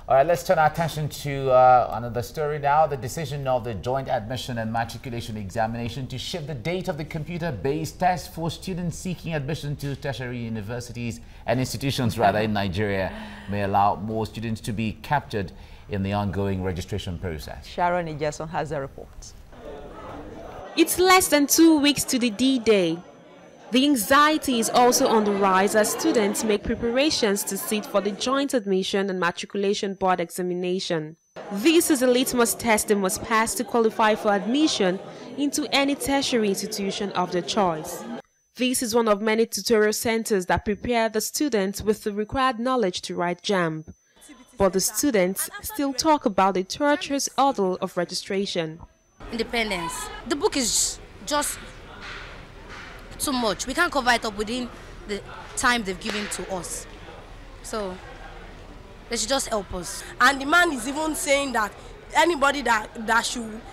All right, let's turn our attention to another story now. The decision of the Joint Admission and Matriculation Examination to shift the date of the computer-based test for students seeking admission to tertiary universities and institutions rather in Nigeria may allow more students to be captured in the ongoing registration process. Sharon Ijason has a report. It's less than 2 weeks to the D-Day. The anxiety is also on the rise as students make preparations to sit for the Joint Admission and Matriculation Board examination. This is a litmus test they must pass to qualify for admission into any tertiary institution of their choice. This is one of many tutorial centers that prepare the students with the required knowledge to write JAMB. But the students still talk about the torturous ordeal of registration. Independence. The book is just too much. We can't cover it up within the time they've given to us. So they should just help us. And the man is even saying that anybody that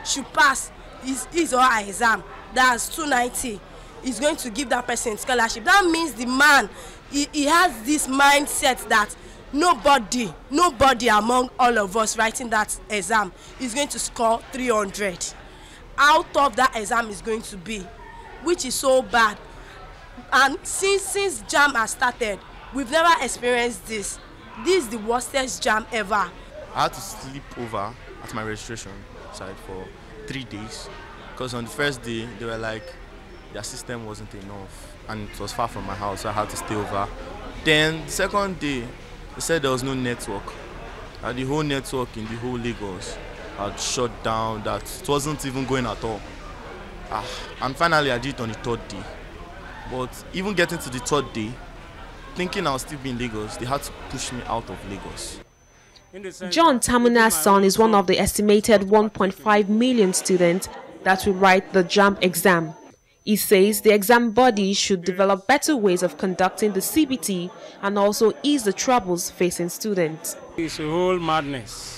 should pass his or her exam, that's 290, is going to give that person scholarship. That means the man, he has this mindset that nobody among all of us writing that exam is going to score 300 out of that exam is going to be, which is so bad. And since JAMB has started, we've never experienced this. This is the worstest JAMB ever. I had to sleep over at my registration site for 3 days because on the first day they were like their system wasn't enough and it was far from my house, so I had to stay over. Then the second day they said there was no network, and the whole network in the whole Lagos had shut down, that it wasn't even going at all. And finally I did it on the 3rd day. But even getting to the 3rd day, thinking I'll still be in Lagos, they had to push me out of Lagos. John Tamuna's son is one of the estimated 1.5 million students that will write the JAMB exam. He says the exam body should develop better ways of conducting the CBT and also ease the troubles facing students. It's a whole madness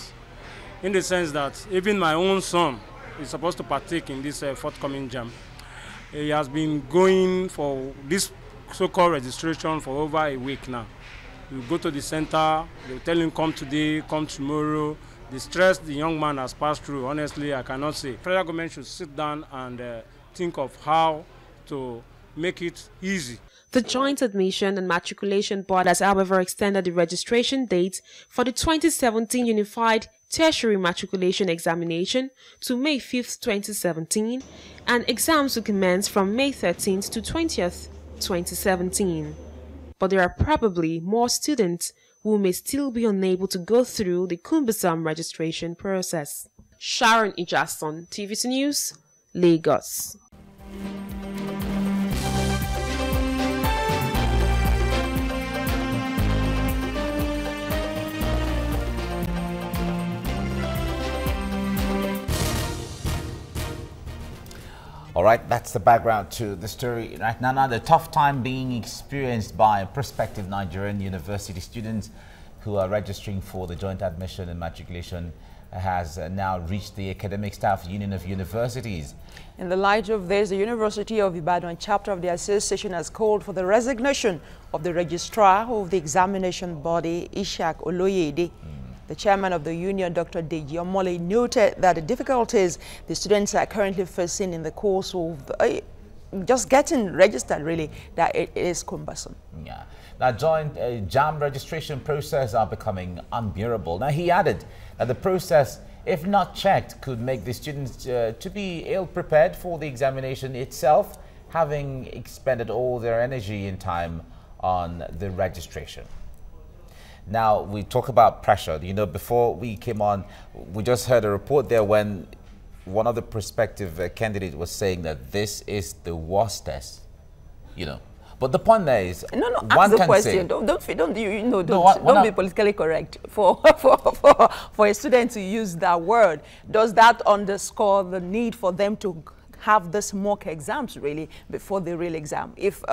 in the sense that even my own son is supposed to partake in this forthcoming JAMB. He has been going for this so-called registration for over a week now. You go to the center, they tell him come today, come tomorrow. The stress the young man has passed through, honestly, I cannot say. Federal government should sit down and think of how to make it easy. The Joint Admission and Matriculation Board has, however, extended the registration date for the 2017 Unified Tertiary Matriculation Examination to May 5th, 2017, and exams will commence from May 13th to 20th, 2017. But there are probably more students who may still be unable to go through the cumbersome registration process. Sharon Ijason, TVC News, Lagos. All right, that's the background to the story right now. Now, the tough time being experienced by prospective Nigerian university students who are registering for the Joint Admission and Matriculation has now reached the Academic Staff Union of Universities. In the light of this, the University of Ibadan chapter of the association has called for the resignation of the registrar of the examination body, Ishak Oloyede. The chairman of the union, Dr. Deji Omole, noted that the difficulties the students are currently facing in the course of just getting registered, really, that it is cumbersome. Yeah. Now, joint JAMB registration process are becoming unbearable. Now, he added that the process, if not checked, could make the students to be ill-prepared for the examination itself, having expended all their energy and time on the registration. Now, we talk about pressure. You know, before we came on, we just heard a report there when one of the prospective candidates was saying that this is the worst test, you know. But the point there is, no, ask the question. Don't be politically correct. For a student to use that word, does that underscore the need for them to have this mock exams really before the real exam? If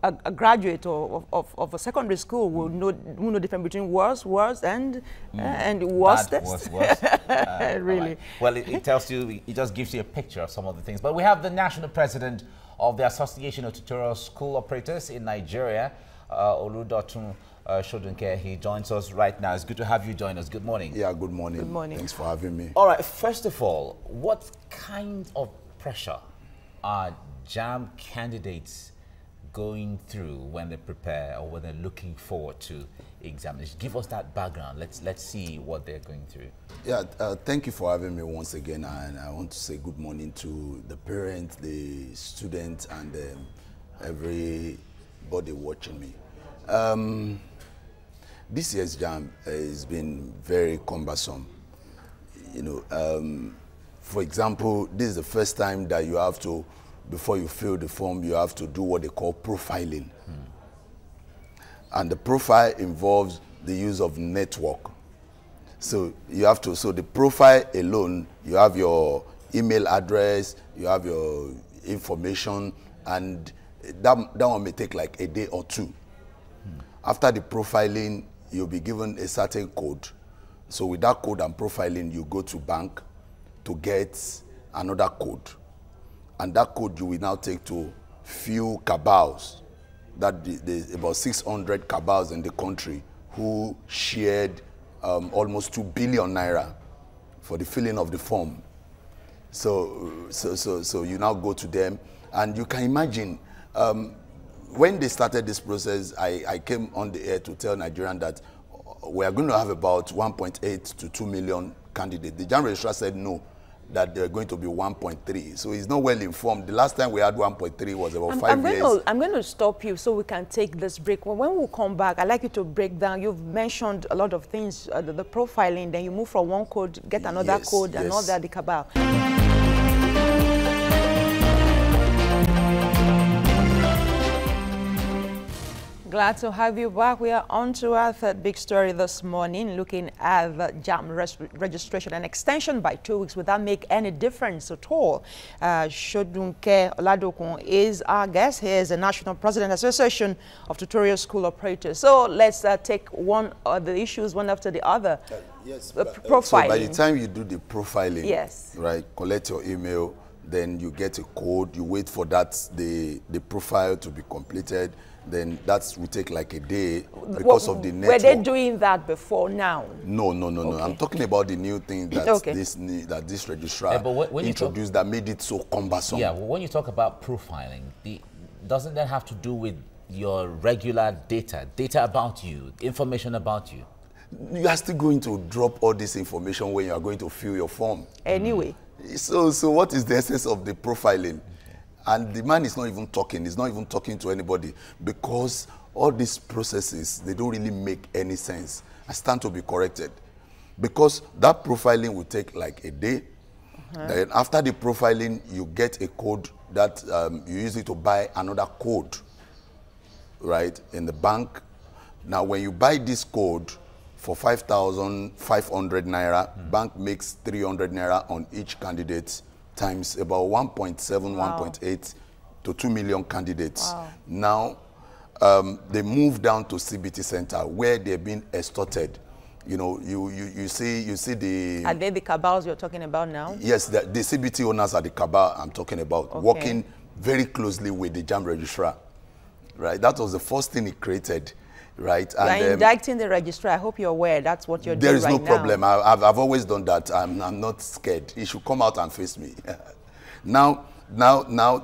a graduate of a secondary school will know the difference between worst and worstest. Really. Right. Well, it tells you, it just gives you a picture of some of the things. But we have the national president of the Association of Tutorial School Operators in Nigeria, Oludotun Shodunke. He joins us right now. It's good to have you join us. Good morning. Yeah, good morning. Good morning. Thanks for having me. All right, first of all, what kind of pressure are JAMB candidates going through when they prepare or when they're looking forward to examinations? Give us that background. Let's see what they're going through. Yeah, thank you for having me once again, and I want to say good morning to the parents, the students, and everybody watching me. This year's JAMB has been very cumbersome. You know, for example, this is the first time that you have to, before you fill the form, you have to do what they call profiling. And the profile involves the use of network. So you have to, so the profile alone, you have your email address, you have your information, and that one may take like a day or two. After the profiling, you'll be given a certain code. So with that code and profiling, you go to bank to get another code. And that code you will now take to few cabals. That there's about 600 cabals in the country who shared almost 2 billion naira for the filling of the form. So you now go to them, and you can imagine when they started this process, I came on the air to tell Nigerians that we are going to have about 1.8 to 2 million candidates. The JAMB registrar said no, that they're going to be 1.3. So he's not well informed. The last time we had 1.3 was about 5 years. I'm going to stop you so we can take this break. When we come back, I'd like you to break down. You've mentioned a lot of things, the profiling, then you move from one code, get another code, and all that, the cabal. Glad to have you back. We are on to our third big story this morning, looking at the JAMB registration and extension by 2 weeks. Would that make any difference at all? Shodunke Oladokun is our guest. He is the National President Association of Tutorial School Operators. So let's take one of the issues one after the other. Yes, profiling. So by the time you do the profiling, yes, right, collect your email, then you get a code, you wait for that, the profile to be completed. Then that will take like a day because of the network. Were they doing that before now? No. Okay. I'm talking about the new thing that this registrar introduced that made it so cumbersome. Yeah, well, when you talk about profiling, doesn't that have to do with your regular data about you, information about you? You are still going to drop all this information when you are going to fill your form. Anyway. So what is the essence of the profiling? And the man is not even talking. He's not even talking to anybody, because all these processes, they don't really make any sense. I stand to be corrected, because that profiling will take like a day. Then after the profiling, you get a code that you use it to buy another code, right, in the bank. Now, when you buy this code for 5,500 naira, bank makes 300 naira on each candidate, times about 1.7, 1.8 to 2 million candidates. Now, they move down to CBT Center where they're being extorted. You know, you see the... Are they the cabals you're talking about now? Yes, the CBT owners are the cabal I'm talking about, working very closely with the JAMB registrar. Right, that was the first thing he created. Right, and you're indicting the registrar. I hope you're aware that's what you're doing right now. There is no problem. I've always done that. I'm not scared. He should come out and face me. Now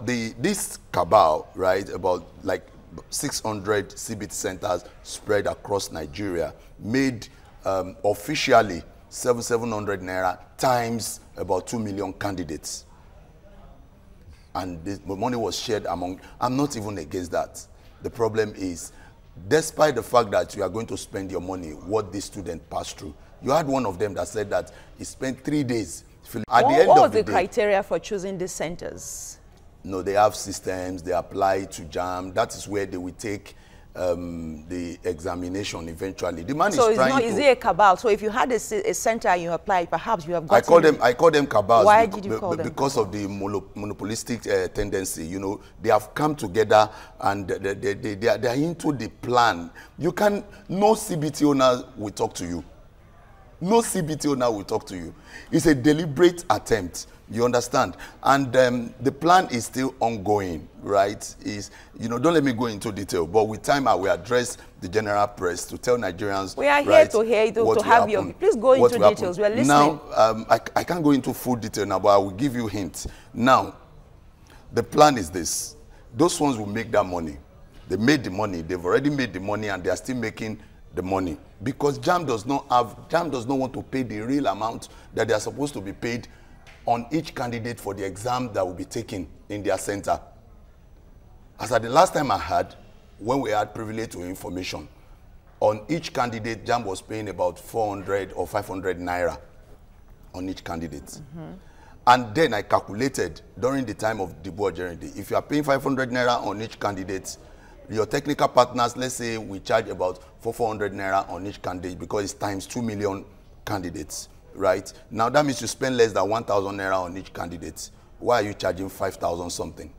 this cabal, right, about like 600 CBT centers spread across Nigeria, made officially 700 naira times about 2 million candidates, and the money was shared among. I'm not even against that. The problem is, despite the fact that you are going to spend your money, what this student passed through. You had one of them that said that he spent 3 days. At the end what of was the the criteria for choosing these centers? No, they have systems, they apply to JAMB. That is where they will take the examination eventually. The man is trying to... is it a cabal? So if you had a center and you applied, perhaps you have gotten... I call them cabals. Why did you call them? Because of the monopolistic tendency. You know, they have come together and they are into the plan. You can... No CBT owner will talk to you. No CBT owner will talk to you. It's a deliberate attempt. You understand? And the plan is still ongoing, right? Don't let me go into detail, but with time I will address the general press to tell Nigerians. We are here to hear, to have your, please go into details. We are listening. Now, I can't go into full detail now, but I will give you hints. Now, the plan is this. Those ones will make that money. They made the money. They've already made the money, and they are still making the money. Because JAMB does not want to pay the real amount that they are supposed to be paid on each candidate for the exam that will be taken in their center. As at the last time I had, when we had privilege to information, on each candidate, JAMB was paying about 400 or 500 naira on each candidate. And then I calculated during the time of the board journey, if you are paying 500 naira on each candidate, your technical partners, let's say we charge about 400 naira on each candidate because it's times 2 million candidates. Right? Now that means you spend less than 1,000 naira on each candidate. Why are you charging 5,000 something?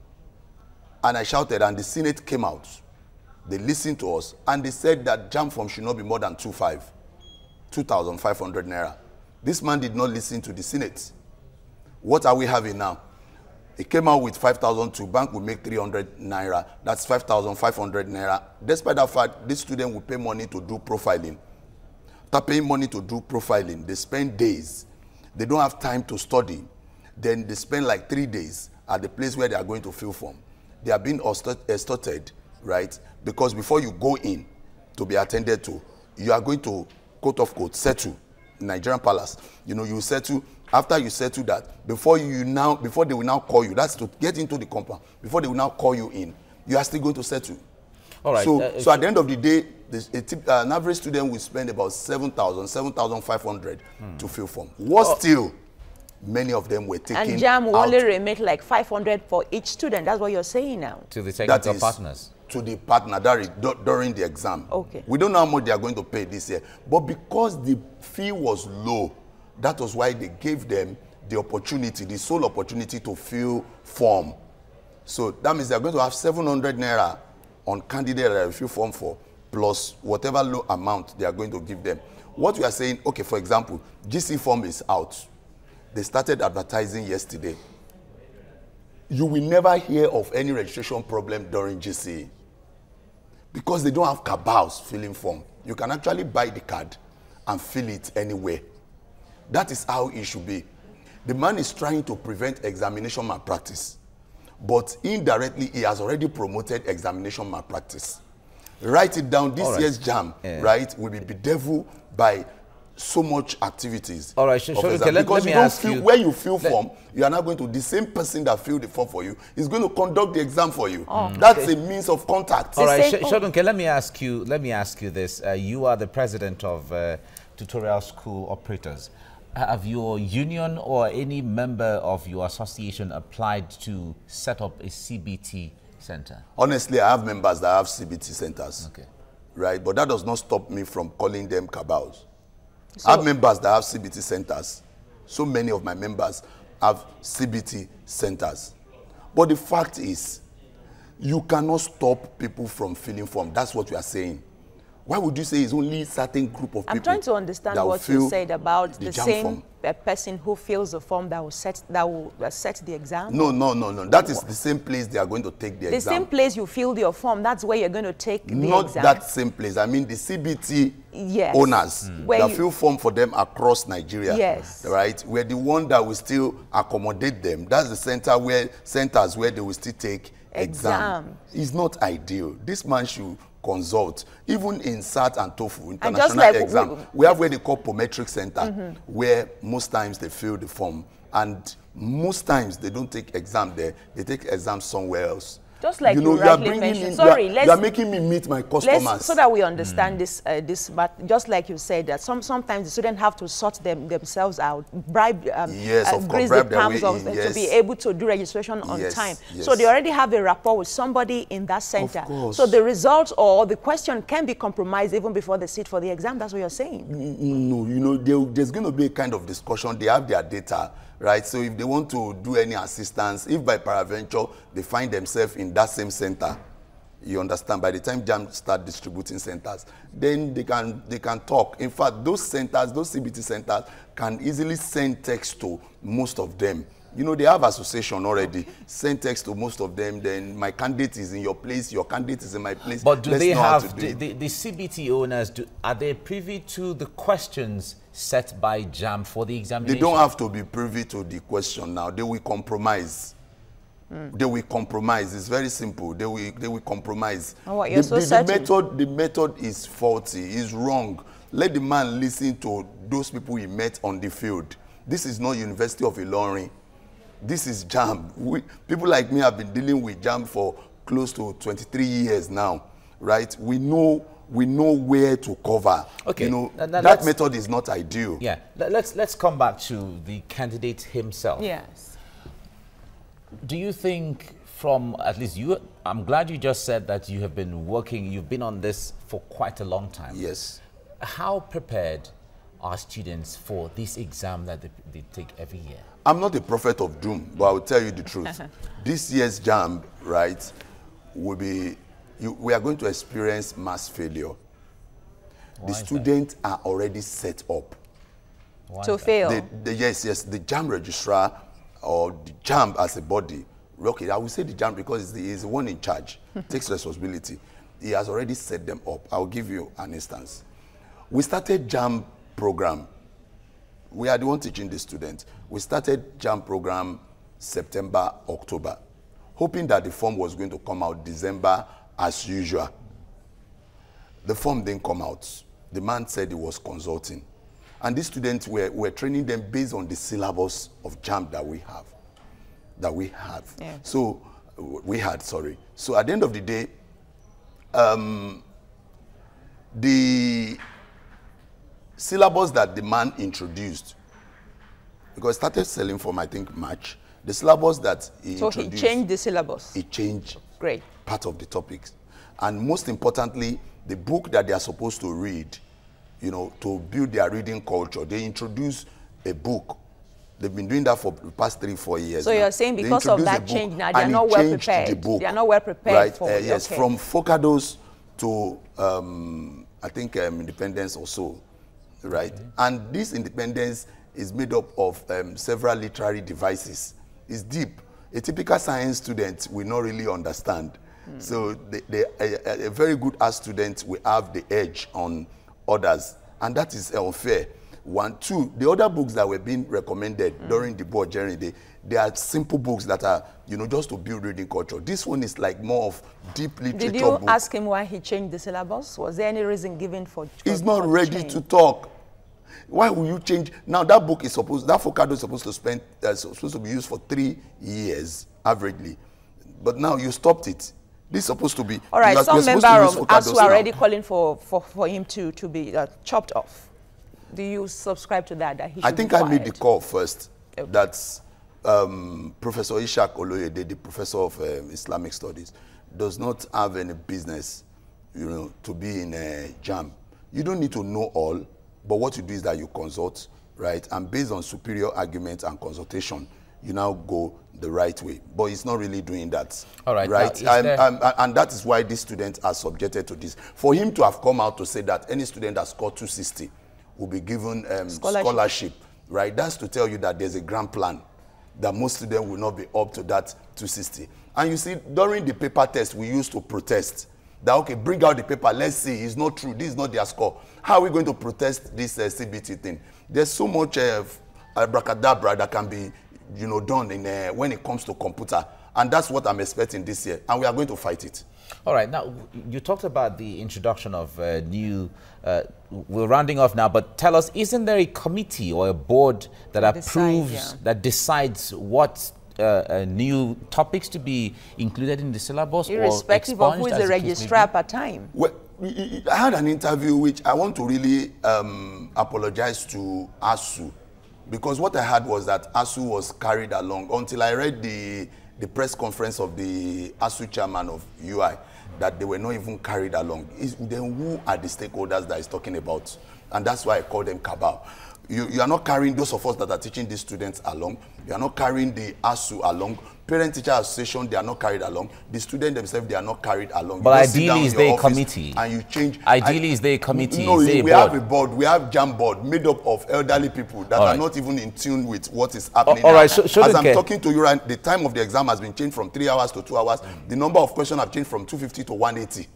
And I shouted, and the Senate came out. They listened to us, and they said that JAMB form should not be more than 2,500 naira. This man did not listen to the Senate. What are we having now? He came out with 5,002. Bank will make 300 naira. That's 5,500 naira. Despite that fact, this student will pay money to do profiling. After paying money to do profiling, they spend days. They don't have time to study. Then they spend like 3 days at the place where they are going to fill form. They are being extorted, right? Because before you go in to be attended to, you are going to, quote of quote, settle in Nigerian Palace. You settle. After you settle that, before they will now call you, that's to get into the compound. Before they will now call you in, you are still going to settle. All right. So at the end of the day, an average student will spend about 7,500 to fill form. Still, many of them were taking and JAMB will only remit like 500 for each student. That's what you're saying now. To the technical partners. To the partner, that is during the exam. Okay. We don't know how much they are going to pay this year. But because the fee was low, that was why they gave them the opportunity, the sole opportunity to fill form. So that means they're going to have 700 naira on candidate that they fill form for, plus whatever low amount they are going to give them. What we are saying, okay, for example, GC form is out. They started advertising yesterday. You will never hear of any registration problem during GC because they don't have cabals filling form. You can actually buy the card and fill it anywhere. That is how it should be. The man is trying to prevent examination malpractice, but indirectly he has already promoted examination malpractice. Write it down. This year's JAMB, right, will be bedeviled by so much activities. All right, okay, let me ask you. Where you fill form, you are not going to, the same person that filled the form for you is going to conduct the exam for you. That's a means of contact. All right, Shodunke, let me ask you this. You are the president of Tutorial School Operators. Have your union or any member of your association applied to set up a CBT center? Honestly, I have members that have CBT centers. Okay. Right, but that does not stop me from calling them cabals. I have members that have CBT centers. So many of my members have CBT centers. But the fact is, you cannot stop people from filling form. That's what we are saying. Why would you say it's only a certain group of people? I'm trying to understand what you said about the same person who fills the form that will set the exam. No. That is the same place they are going to take the exam. The same place you filled your form, that's where you're going to take the exam. Not that same place. I mean the CBT owners that fill form for them across Nigeria. Yes. Right? We're the one that will still accommodate them. That's the centers where they will still take exam. It's not ideal. This man should consult. Even in SAT and TOEFL, international exam, we have where they call Pometric Center, where most times they fill the form. And most times they don't take exam there, they take exam somewhere else. Just like you rightly mentioned. Sorry, you are making me meet my customers. So that we understand this, but just like you said, that sometimes the students have to sort themselves out, bribe, grease the palms of them to be able to do registration on time. Yes. So they already have a rapport with somebody in that center. So the results or the question can be compromised even before they sit for the exam. That's what you're saying. No, there's going to be a kind of discussion. They have their data. Right, so if they want to do any assistance, if by peradventure they find themselves in that same center, You understand? By the time JAMB start distributing centers, then they can talk. In fact, those centers, those CBT centers, can easily send text to most of them. You know, they have association already. Okay. Send text to most of them. Then my candidate is in your place. Your candidate is in my place. But do they have the CBT owners? Are they privy to the questions set by JAMB for the examination? They don't have to be privy to the question now. They will compromise. They will compromise. It's very simple. They will compromise. Oh, you're so certain. The method is faulty. It's wrong. Let the man listen to those people he met on the field. This is not University of Ilorin. This is JAMB. People like me have been dealing with JAMB for close to 23 years now, right? We know where to cover. Okay. You know, that method is not ideal. Yeah. Let's come back to the candidate himself. Yes. Do you think, from at least you, I'm glad you just said that you have been working, you've been on this for quite a long time. Yes. How prepared are students for this exam that they take every year? I'm not a prophet of doom, but I will tell you the truth. This year's JAMB, right, will be, we are going to experience mass failure. The students are already set up. To fail? Yes, the JAMB registrar, or the JAMB as a body, okay, I will say the JAMB because he's the one in charge, takes responsibility. He has already set them up. I'll give you an instance. We started JAMB program. We are the one teaching the students. We started JAMB program September, October, hoping that the form was going to come out December as usual. The form didn't come out. The man said he was consulting. And these students were training them based on the syllabus of JAMB that we have. Yeah. So we had, sorry. So at the end of the day, the syllabus that the man introduced, because it started selling from, I think, March, the syllabus that he introduced. So he changed the syllabus? He changed Great. part of the topics. And most importantly, the book that they are supposed to read, you know, to build their reading culture, they introduce a book. They've been doing that for the past 3-4 years. So you're saying because of that change now, they are not well prepared. They are not well prepared, right? For yes, okay. From Focados to I think Independence or so, right? Mm-hmm. And this Independence is made up of several literary devices. It's deep. A typical science student will not really understand. Mm. So a very good art student will have the edge on others, and that is unfair. 1, 2, the other books that were being recommended during the board journey, they are simple books that are, you know, just to build reading culture. This one is like more of deep literature. Did you ask him why he changed the syllabus? Was there any reason given for he's not ready to talk. Why will you change? Now that book is supposed, that Focado is supposed to be used for 3 years averagely, but now you stopped it. This is supposed to be. All right, some member of ASU are already calling for him to be chopped off. Do you subscribe to that? That he should I think be I made the call first. Okay. That's Professor Ishak Oloyede, the professor of Islamic Studies, does not have any business, you know, to be in a JAMB. You don't need to know all, but what you do is that you consult, right? And based on superior argument and consultation, you now go the right way. But he's not really doing that. All right. Right? And that is why these students are subjected to this. For him to have come out to say that any student that scored 260 will be given scholarship, right? That's to tell you that there's a grand plan, that most students will not be up to that 260. And you see, during the paper test, we used to protest. That, okay, bring out the paper, let's see, it's not true, this is not their score. How are we going to protest this CBT thing? There's so much abracadabra that can be, you know, done in when it comes to computer. And that's what I'm expecting this year. And we are going to fight it. All right. Now, you talked about the introduction of new, we're rounding off now, but tell us, isn't there a committee or a board that approves, that decides what new topics to be included in the syllabus? Irrespective of who is the registrar per time? Well, I had an interview which I want to really apologize to ASU, because what I had was that ASU was carried along until I read the press conference of the ASU chairman of UI, that they were not even carried along. Then who are the stakeholders that he's talking about? And that's why I call them cabal. You are not carrying those of us that are teaching these students along. You are not carrying the ASU along. Parent-teacher association, they are not carried along. The students themselves, they are not carried along. But ideally, is there a committee? And you change. Ideally, is there a committee? No, we have a board. We have JAMB board made up of elderly people that are not even in tune with what is happening. All right, as I'm talking to you, right, the time of the exam has been changed from 3 hours to 2 hours. The number of questions have changed from 250 to 180.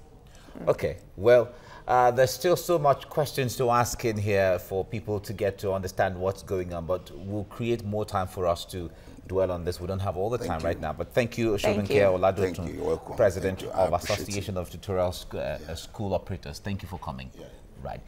Okay, well, there's still so much questions to ask in here for people to get to understand what's going on, but we'll create more time for us to dwell on this. We don't have all the time right now, but thank you, Shogunke Oladotun, President of Association of Tutorial School Operators. Thank you for coming. Right.